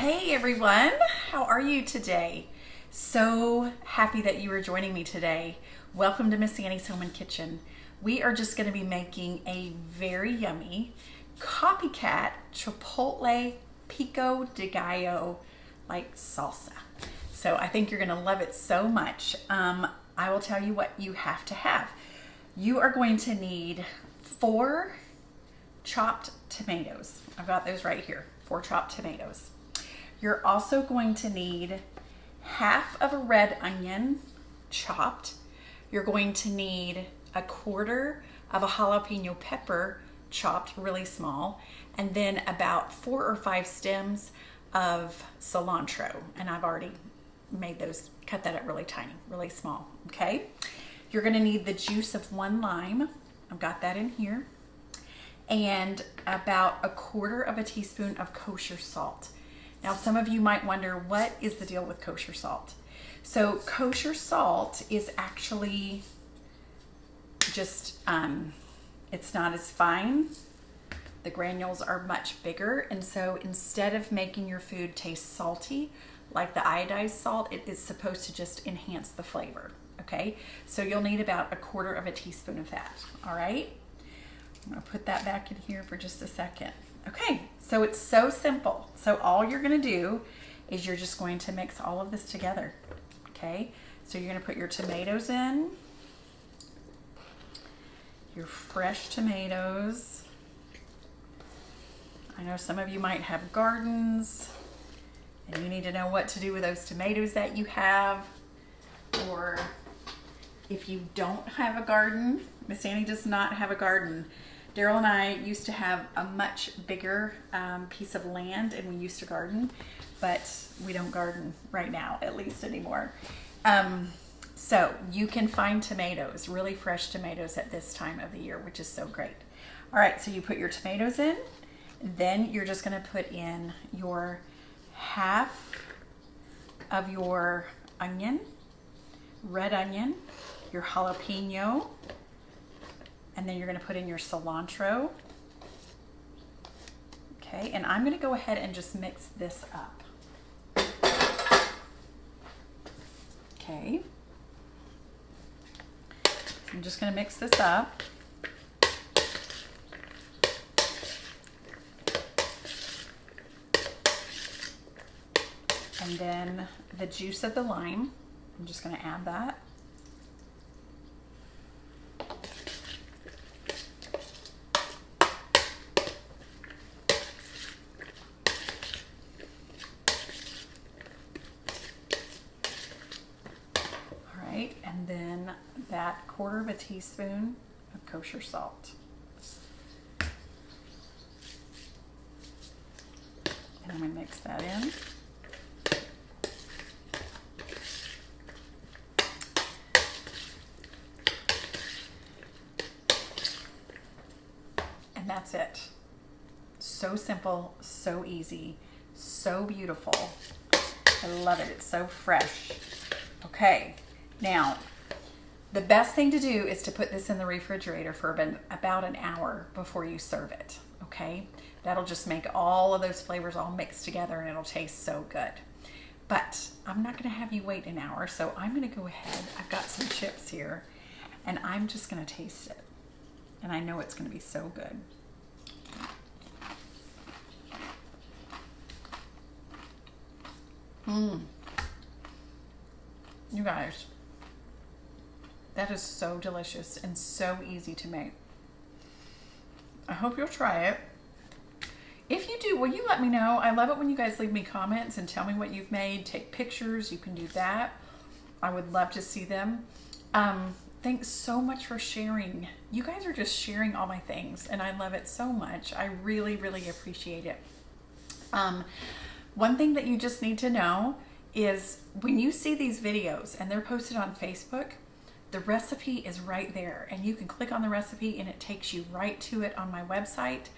Hey everyone, how are you today? So happy that you are joining me today. Welcome to Miss Annie's Home and Kitchen. We are just going to be making a very yummy Copycat Chipotle Pico de Gallo like salsa. So I think you're going to love it so much. I will tell you what you have to have. You are going to need 4 chopped tomatoes. I've got those right here, 4 chopped tomatoes. You're also going to need half of a red onion chopped. You're going to need 1/4 of a jalapeno pepper chopped really small, and then about 4 or 5 stems of cilantro. And I've already made those, cut that up really tiny, really small, okay? You're gonna need the juice of 1 lime. I've got that in here. And about 1/4 teaspoon of kosher salt. Now, some of you might wonder, what is the deal with kosher salt? So kosher salt is actually just, it's not as fine. The granules are much bigger. And so instead of making your food taste salty, like the iodized salt, it is supposed to just enhance the flavor, okay? So you'll need about 1/4 teaspoon of that, all right? I'm gonna put that back in here for just a second. Okay, so it's so simple. So all you're gonna do is you're just going to mix all of this together, okay? So you're gonna put your tomatoes in, your fresh tomatoes. I know some of you might have gardens and you need to know what to do with those tomatoes that you have. Or if you don't have a garden, Miss Annie does not have a garden. Daryl and I used to have a much bigger piece of land, and we used to garden, but we don't garden right now, at least anymore. So you can find tomatoes, really fresh tomatoes at this time of the year, which is so great. All right, so you put your tomatoes in, then you're just gonna put in your half of your onion, red onion, your jalapeno, and then you're going to put in your cilantro. Okay, and I'm going to go ahead and just mix this up. Okay. So I'm just going to mix this up. And then the juice of the lime, I'm just going to add that. And then that 1/4 teaspoon of kosher salt. And I'm going to mix that in. And that's it. So simple, so easy, so beautiful. I love it. It's so fresh. Okay. Now, the best thing to do is to put this in the refrigerator for about an hour before you serve it, okay? That'll just make all of those flavors all mixed together and it'll taste so good. But I'm not gonna have you wait an hour, so I'm gonna go ahead. I've got some chips here and I'm just gonna taste it. And I know it's gonna be so good. You guys, that is so delicious and so easy to make. I hope you'll try it. If you do, will you let me know? I love it when you guys leave me comments and tell me what you've made. Take pictures, you can do that. I would love to see them. Thanks so much for sharing. You guys are just sharing all my things and I love it so much. I really, really appreciate it. One thing that you just need to know is when you see these videos and they're posted on Facebook, the recipe is right there and you can click on the recipe and it takes you right to it on my website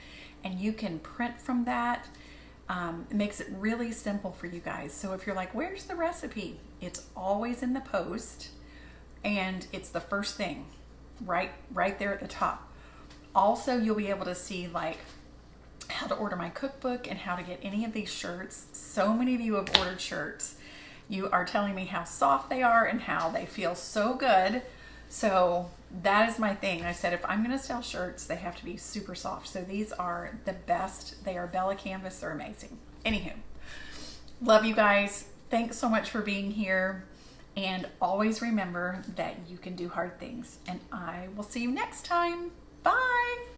and you can print from that. It makes it really simple for you guys. So if you're like, where's the recipe? It's always in the post and it's the first thing right there at the top. Also, you'll be able to see like how to order my cookbook and how to get any of these shirts. So many of you have ordered shirts. You are telling me how soft they are and how they feel so good. So that is my thing. I said if I'm going to sell shirts, they have to be super soft. So these are the best. They are Bella Canvas. They're amazing. Anywho, love you guys. Thanks so much for being here. And always remember that you can do hard things. And I will see you next time. Bye.